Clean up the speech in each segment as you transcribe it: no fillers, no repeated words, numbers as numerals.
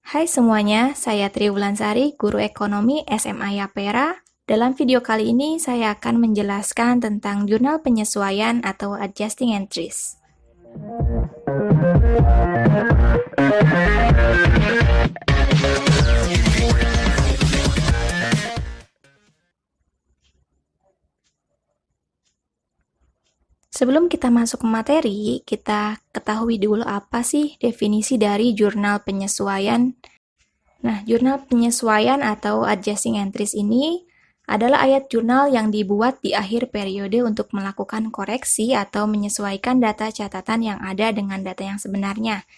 Hai semuanya, saya Triwulansari, guru ekonomi SMA Yapera. Dalam video kali ini saya akan menjelaskan tentang jurnal penyesuaian atau adjusting entries. Sebelum kita masuk ke materi, kita ketahui dulu apa sih definisi dari jurnal penyesuaian. Nah, jurnal penyesuaian atau adjusting entries ini adalah ayat jurnal yang dibuat di akhir periode untuk melakukan koreksi atau menyesuaikan data catatan yang ada dengan data yang sebenarnya.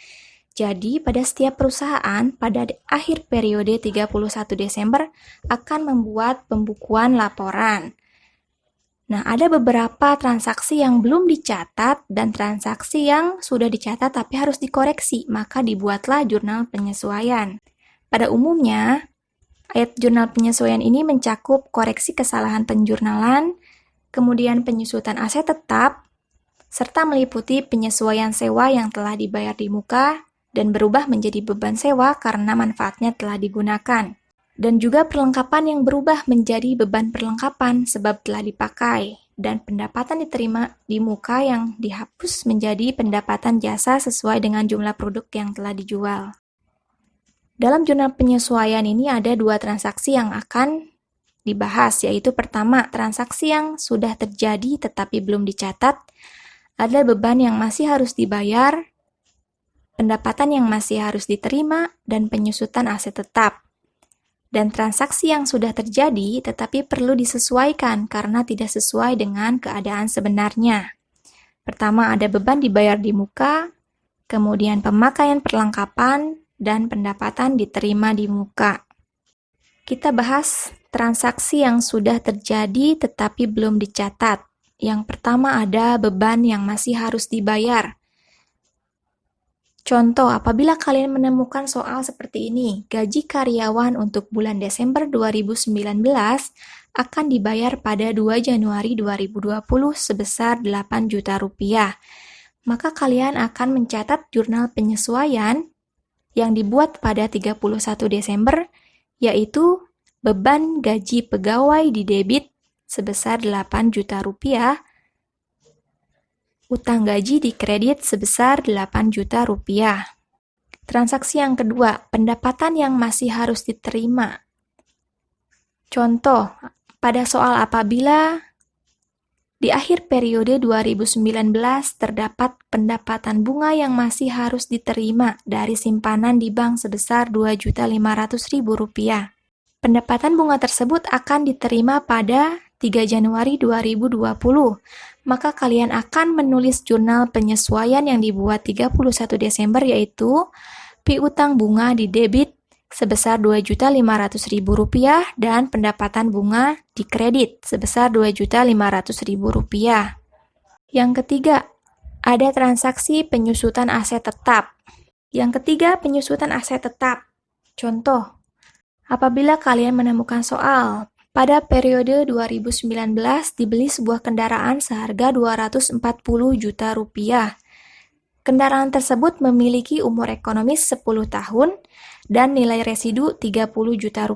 Jadi, pada setiap perusahaan, pada akhir periode 31 Desember akan membuat pembukuan laporan. Nah, ada beberapa transaksi yang belum dicatat dan transaksi yang sudah dicatat tapi harus dikoreksi, maka dibuatlah jurnal penyesuaian. Pada umumnya, ayat jurnal penyesuaian ini mencakup koreksi kesalahan penjurnalan, kemudian penyusutan aset tetap, serta meliputi penyesuaian sewa yang telah dibayar di muka dan berubah menjadi beban sewa karena manfaatnya telah digunakan. Dan juga perlengkapan yang berubah menjadi beban perlengkapan sebab telah dipakai, dan pendapatan diterima di muka yang dihapus menjadi pendapatan jasa sesuai dengan jumlah produk yang telah dijual. Dalam jurnal penyesuaian ini ada dua transaksi yang akan dibahas, yaitu pertama, transaksi yang sudah terjadi tetapi belum dicatat, ada beban yang masih harus dibayar, pendapatan yang masih harus diterima, dan penyusutan aset tetap. Dan transaksi yang sudah terjadi tetapi perlu disesuaikan karena tidak sesuai dengan keadaan sebenarnya. Pertama, ada beban dibayar di muka, kemudian pemakaian perlengkapan, dan pendapatan diterima di muka. Kita bahas transaksi yang sudah terjadi tetapi belum dicatat. Yang pertama ada beban yang masih harus dibayar. Contoh, apabila kalian menemukan soal seperti ini, gaji karyawan untuk bulan Desember 2019 akan dibayar pada 2 Januari 2020 sebesar 8 juta rupiah. Maka kalian akan mencatat jurnal penyesuaian yang dibuat pada 31 Desember, yaitu beban gaji pegawai di debit sebesar 8 juta rupiah, utang gaji di kredit sebesar 8 juta rupiah. Transaksi yang kedua, pendapatan yang masih harus diterima. Contoh, pada soal apabila di akhir periode 2019 terdapat pendapatan bunga yang masih harus diterima dari simpanan di bank sebesar Rp2.500.000. Pendapatan bunga tersebut akan diterima pada 3 Januari 2020. Maka kalian akan menulis jurnal penyesuaian yang dibuat 31 Desember yaitu piutang bunga di debit sebesar Rp2.500.000 dan pendapatan bunga di kredit sebesar Rp2.500.000. Yang ketiga, ada transaksi penyusutan aset tetap. Yang ketiga, penyusutan aset tetap. Contoh, apabila kalian menemukan soal, pada periode 2019 dibeli sebuah kendaraan seharga Rp240 juta. Kendaraan tersebut memiliki umur ekonomis 10 tahun dan nilai residu Rp30 juta.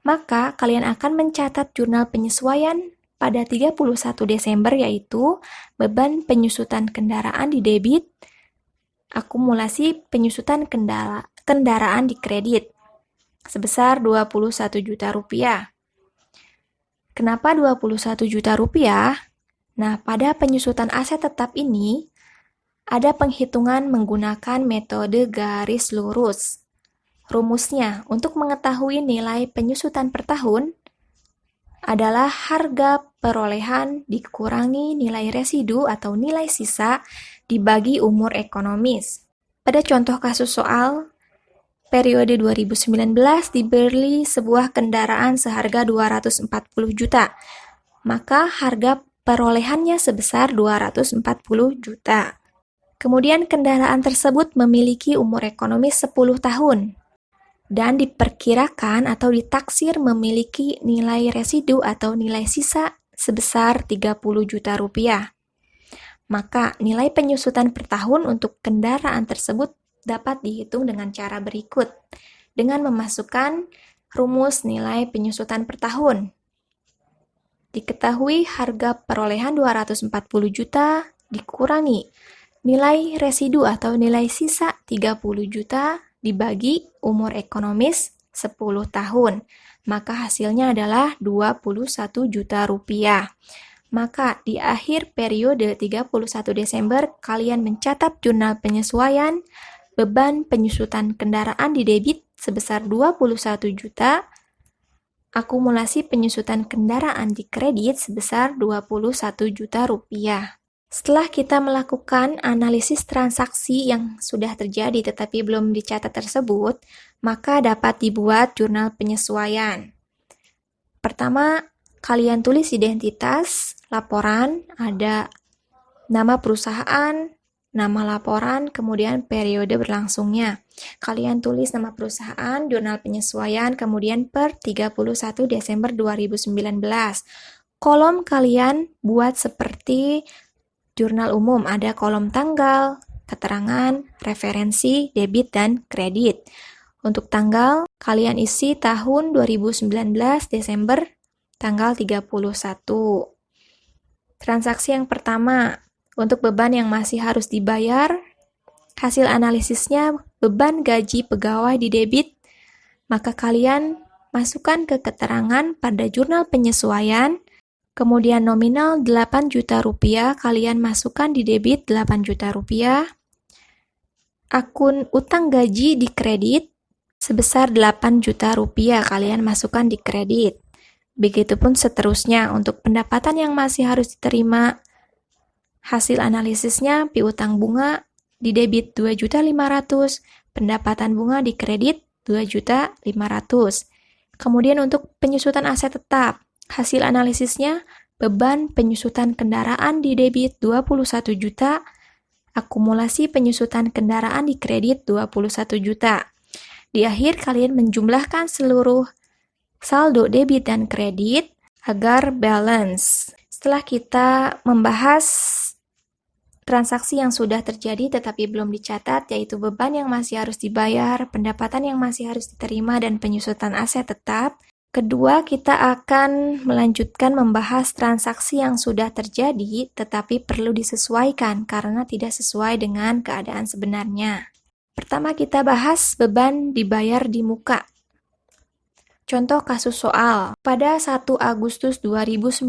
Maka kalian akan mencatat jurnal penyesuaian pada 31 Desember yaitu beban penyusutan kendaraan di debit, akumulasi penyusutan kendaraan di kredit sebesar Rp21 juta. Kenapa Rp21 juta? Nah, pada penyusutan aset tetap ini, ada penghitungan menggunakan metode garis lurus. Rumusnya, untuk mengetahui nilai penyusutan per tahun, adalah harga perolehan dikurangi nilai residu atau nilai sisa dibagi umur ekonomis. Pada contoh kasus soal, periode 2019 dibeli sebuah kendaraan seharga Rp240 juta, maka harga perolehannya sebesar Rp240 juta. Kemudian kendaraan tersebut memiliki umur ekonomis 10 tahun dan diperkirakan atau ditaksir memiliki nilai residu atau nilai sisa sebesar Rp30 juta. Maka nilai penyusutan per tahun untuk kendaraan tersebut dapat dihitung dengan cara berikut, dengan memasukkan rumus nilai penyusutan per tahun. Diketahui harga perolehan 240 juta dikurangi nilai residu atau nilai sisa 30 juta dibagi umur ekonomis 10 tahun. Maka hasilnya adalah 21 juta rupiah. Maka di akhir periode 31 Desember, kalian mencatat jurnal penyesuaian beban penyusutan kendaraan di debit sebesar 21 juta, akumulasi penyusutan kendaraan di kredit sebesar 21 juta rupiah. Setelah kita melakukan analisis transaksi yang sudah terjadi tetapi belum dicatat tersebut, maka dapat dibuat jurnal penyesuaian. Pertama, kalian tulis identitas laporan, ada nama perusahaan, nama laporan, kemudian periode berlangsungnya. Kalian tulis nama perusahaan, jurnal penyesuaian, kemudian per 31 Desember 2019. Kolom kalian buat seperti jurnal umum, ada kolom tanggal, keterangan, referensi, debit, dan kredit. Untuk tanggal, kalian isi tahun 2019 Desember tanggal 31. Transaksi yang pertama, untuk beban yang masih harus dibayar, hasil analisisnya beban gaji pegawai di debit, maka kalian masukkan ke keterangan pada jurnal penyesuaian, kemudian nominal 8 juta rupiah, kalian masukkan di debit 8 juta rupiah. Akun utang gaji di kredit sebesar 8 juta rupiah, kalian masukkan di kredit. Begitupun seterusnya, untuk pendapatan yang masih harus diterima, hasil analisisnya piutang bunga di debit 2.500.000, pendapatan bunga di kredit 2.500.000. Kemudian untuk penyusutan aset tetap, hasil analisisnya beban penyusutan kendaraan di debit 21 juta, akumulasi penyusutan kendaraan di kredit 21 juta. Di akhir kalian menjumlahkan seluruh saldo debit dan kredit agar balance. Setelah kita membahas transaksi yang sudah terjadi tetapi belum dicatat, yaitu beban yang masih harus dibayar, pendapatan yang masih harus diterima, dan penyusutan aset tetap, kedua, kita akan melanjutkan membahas transaksi yang sudah terjadi tetapi perlu disesuaikan karena tidak sesuai dengan keadaan sebenarnya. Pertama, kita bahas beban dibayar di muka. Contoh kasus soal, pada 1 Agustus 2019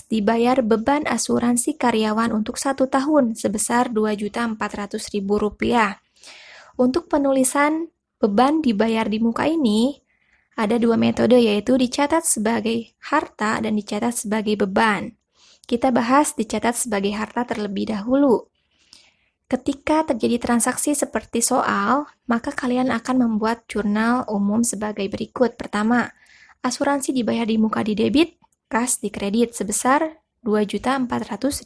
dibayar beban asuransi karyawan untuk 1 tahun sebesar Rp2.400.000. Untuk penulisan beban dibayar di muka ini, ada 2 metode, yaitu dicatat sebagai harta dan dicatat sebagai beban. Kita bahas dicatat sebagai harta terlebih dahulu. Ketika terjadi transaksi seperti soal, maka kalian akan membuat jurnal umum sebagai berikut. Pertama, asuransi dibayar di muka di debit, kas di kredit sebesar Rp2.400.000.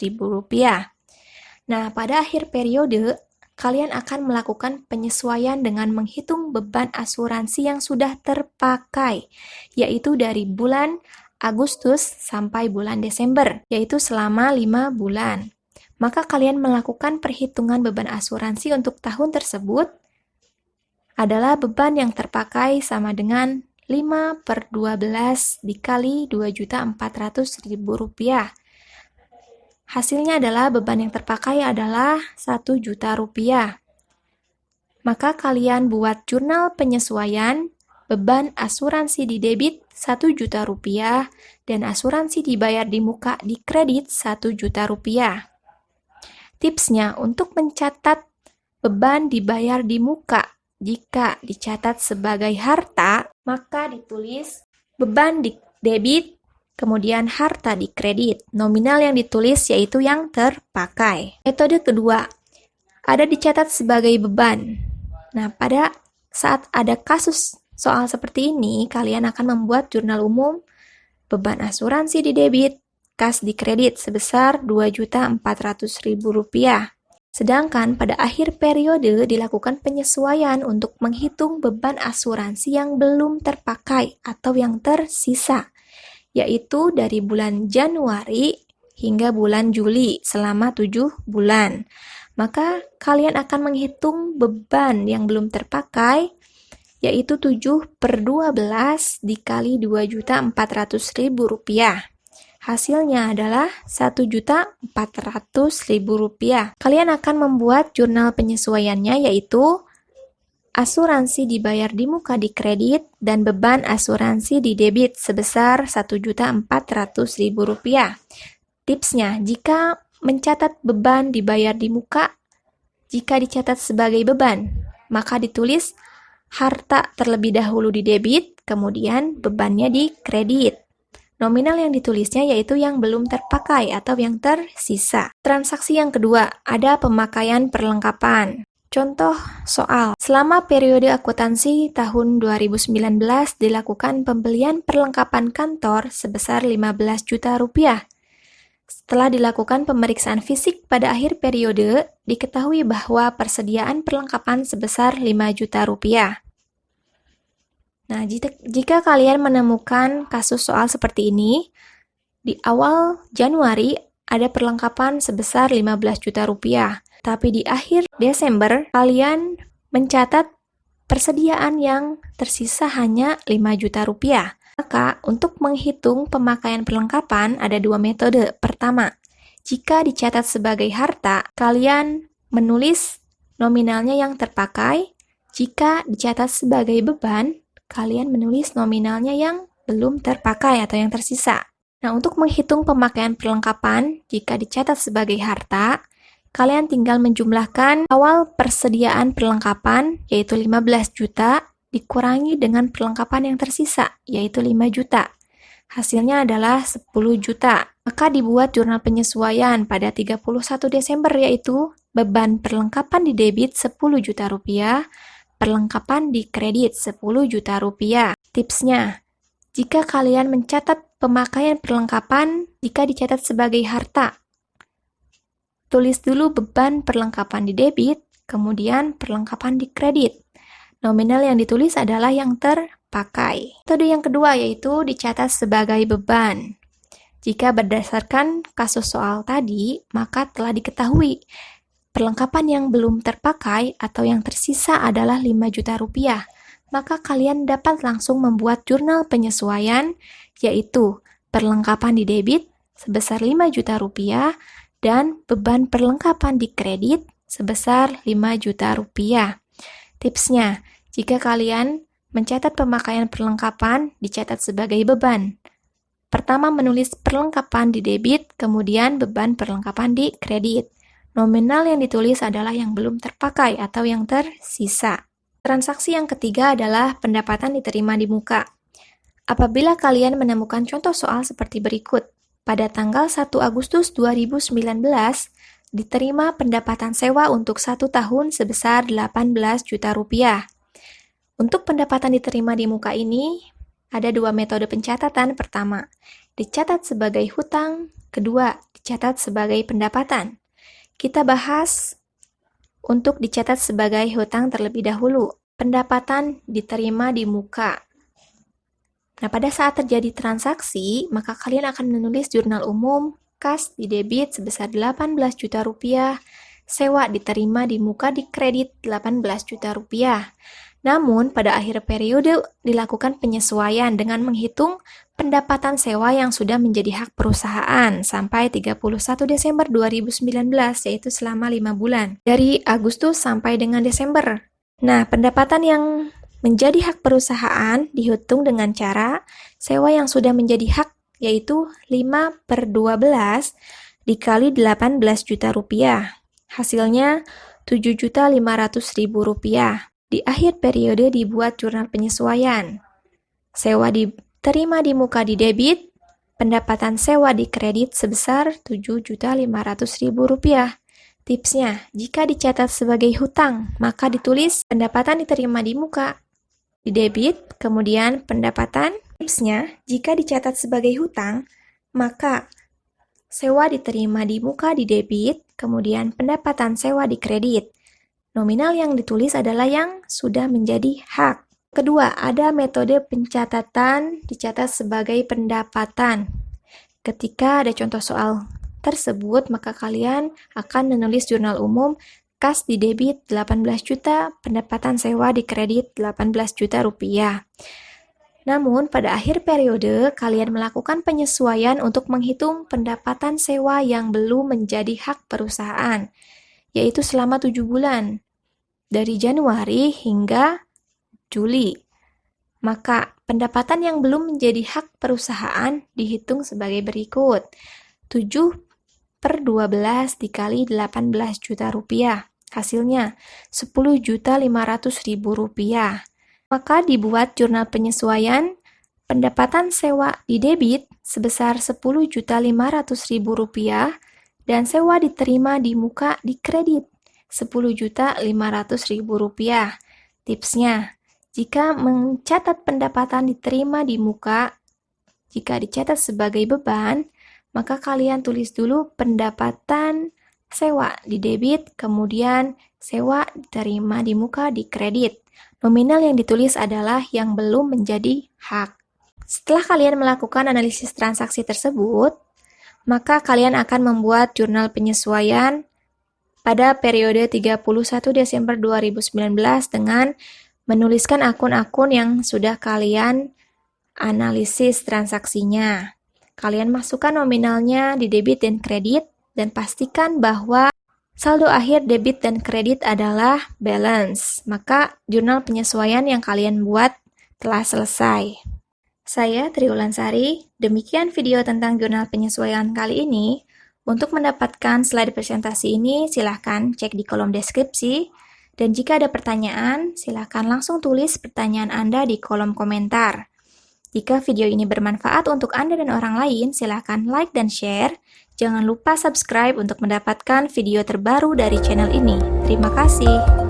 Nah, pada akhir periode, kalian akan melakukan penyesuaian dengan menghitung beban asuransi yang sudah terpakai, yaitu dari bulan Agustus sampai bulan Desember, yaitu selama 5 bulan. Maka kalian melakukan perhitungan beban asuransi untuk tahun tersebut adalah beban yang terpakai sama dengan 5/12 dikali Rp2.400.000. Hasilnya adalah beban yang terpakai adalah Rp1 juta. Maka kalian buat jurnal penyesuaian beban asuransi di debit Rp1 juta dan asuransi dibayar di muka di kredit Rp1 juta. Tipsnya, untuk mencatat beban dibayar di muka, jika dicatat sebagai harta, maka ditulis beban di debit, kemudian harta di kredit. Nominal yang ditulis yaitu yang terpakai. Metode kedua, ada dicatat sebagai beban. Nah, pada saat ada kasus soal seperti ini, kalian akan membuat jurnal umum beban asuransi di debit, kas di kredit sebesar Rp2.400.000. Sedangkan pada akhir periode dilakukan penyesuaian untuk menghitung beban asuransi yang belum terpakai atau yang tersisa, yaitu dari bulan Januari hingga bulan Juli selama 7 bulan. maka kalian akan menghitung beban yang belum terpakai, yaitu 7/12 dikali Rp2.400.000. Hasilnya adalah Rp1.400.000. Kalian akan membuat jurnal penyesuaiannya, yaitu asuransi dibayar di muka di kredit dan beban asuransi di debit sebesar Rp1.400.000. Tipsnya, jika mencatat beban dibayar di muka, jika dicatat sebagai beban, maka ditulis harta terlebih dahulu di debit, kemudian bebannya di kredit. Nominal yang ditulisnya yaitu yang belum terpakai atau yang tersisa. Transaksi yang kedua, ada pemakaian perlengkapan. Contoh soal, selama periode akuntansi tahun 2019 dilakukan pembelian perlengkapan kantor sebesar Rp15 juta. Setelah dilakukan pemeriksaan fisik pada akhir periode, diketahui bahwa persediaan perlengkapan sebesar Rp5 juta. Nah, jika kalian menemukan kasus soal seperti ini, di awal Januari ada perlengkapan sebesar Rp15 juta, tapi di akhir Desember kalian mencatat persediaan yang tersisa hanya Rp5 juta. Maka, untuk menghitung pemakaian perlengkapan ada dua metode. Pertama, jika dicatat sebagai harta, kalian menulis nominalnya yang terpakai. Jika dicatat sebagai beban, kalian menulis nominalnya yang belum terpakai atau yang tersisa. Nah, untuk menghitung pemakaian perlengkapan, jika dicatat sebagai harta, kalian tinggal menjumlahkan awal persediaan perlengkapan, yaitu 15 juta, dikurangi dengan perlengkapan yang tersisa, yaitu 5 juta. Hasilnya adalah 10 juta. Maka dibuat jurnal penyesuaian pada 31 Desember, yaitu beban perlengkapan di debit Rp10 juta, perlengkapan di kredit Rp10 juta. Tipsnya, jika kalian mencatat pemakaian perlengkapan, jika dicatat sebagai harta, tulis dulu beban perlengkapan di debit, kemudian perlengkapan di kredit. Nominal yang ditulis adalah yang terpakai. Metode yang kedua yaitu dicatat sebagai beban. Jika berdasarkan kasus soal tadi, maka telah diketahui perlengkapan yang belum terpakai atau yang tersisa adalah Rp5 juta. Maka kalian dapat langsung membuat jurnal penyesuaian, yaitu perlengkapan di debit sebesar Rp5 juta dan beban perlengkapan di kredit sebesar Rp5 juta. Tipsnya, jika kalian mencatat pemakaian perlengkapan, dicatat sebagai beban. Pertama menulis perlengkapan di debit, kemudian beban perlengkapan di kredit. Nominal yang ditulis adalah yang belum terpakai atau yang tersisa. Transaksi yang ketiga adalah pendapatan diterima di muka. Apabila kalian menemukan contoh soal seperti berikut, pada tanggal 1 Agustus 2019, diterima pendapatan sewa untuk 1 tahun sebesar Rp18 juta. Untuk pendapatan diterima di muka ini, ada dua metode pencatatan. Pertama, dicatat sebagai hutang. Kedua, dicatat sebagai pendapatan. Kita bahas untuk dicatat sebagai hutang terlebih dahulu. Pendapatan diterima di muka. Nah, pada saat terjadi transaksi, maka kalian akan menulis jurnal umum, kas di debit sebesar Rp18 juta, sewa diterima di muka di kredit Rp18 juta. Namun, pada akhir periode dilakukan penyesuaian dengan menghitung pendapatan sewa yang sudah menjadi hak perusahaan sampai 31 Desember 2019, yaitu selama 5 bulan, dari Agustus sampai dengan Desember. Nah, pendapatan yang menjadi hak perusahaan dihitung dengan cara sewa yang sudah menjadi hak, yaitu 5/12 dikali Rp18 juta. Hasilnya Rp7.500.000. Di akhir periode dibuat jurnal penyesuaian. Sewa diterima di muka di debit, pendapatan sewa di kredit sebesar Rp7.500.000. Tipsnya, jika dicatat sebagai hutang, maka ditulis pendapatan diterima di muka di debit, kemudian pendapatan. Tipsnya, jika dicatat sebagai hutang, maka sewa diterima di muka di debit, kemudian pendapatan sewa di kredit. Nominal yang ditulis adalah yang sudah menjadi hak. Kedua, ada metode pencatatan dicatat sebagai pendapatan. Ketika ada contoh soal tersebut, maka kalian akan menulis jurnal umum kas di debit 18 juta, pendapatan sewa di kredit 18 juta rupiah. Namun, pada akhir periode, kalian melakukan penyesuaian untuk menghitung pendapatan sewa yang belum menjadi hak perusahaan, yaitu selama 7 bulan, dari Januari hingga Juli. Maka, pendapatan yang belum menjadi hak perusahaan dihitung sebagai berikut. 7/12 dikali 18 juta rupiah. Hasilnya 10.500.000 rupiah. Maka dibuat jurnal penyesuaian pendapatan sewa di debit sebesar 10.500.000 rupiah dan sewa diterima di muka di kredit 10.500.000 rupiah. Tipsnya, jika mencatat pendapatan diterima di muka, jika dicatat sebagai beban, maka kalian tulis dulu pendapatan sewa di debit, kemudian sewa diterima di muka di kredit. Nominal yang ditulis adalah yang belum menjadi hak. Setelah kalian melakukan analisis transaksi tersebut, maka kalian akan membuat jurnal penyesuaian pada periode 31 Desember 2019 dengan menuliskan akun-akun yang sudah kalian analisis transaksinya. Kalian masukkan nominalnya di debit dan kredit dan pastikan bahwa saldo akhir debit dan kredit adalah balance. Maka jurnal penyesuaian yang kalian buat telah selesai. Saya Triwulansari, demikian video tentang jurnal penyesuaian kali ini. Untuk mendapatkan slide presentasi ini, silahkan cek di kolom deskripsi. Dan jika ada pertanyaan, silahkan langsung tulis pertanyaan Anda di kolom komentar. Jika video ini bermanfaat untuk Anda dan orang lain, silahkan like dan share. Jangan lupa subscribe untuk mendapatkan video terbaru dari channel ini. Terima kasih.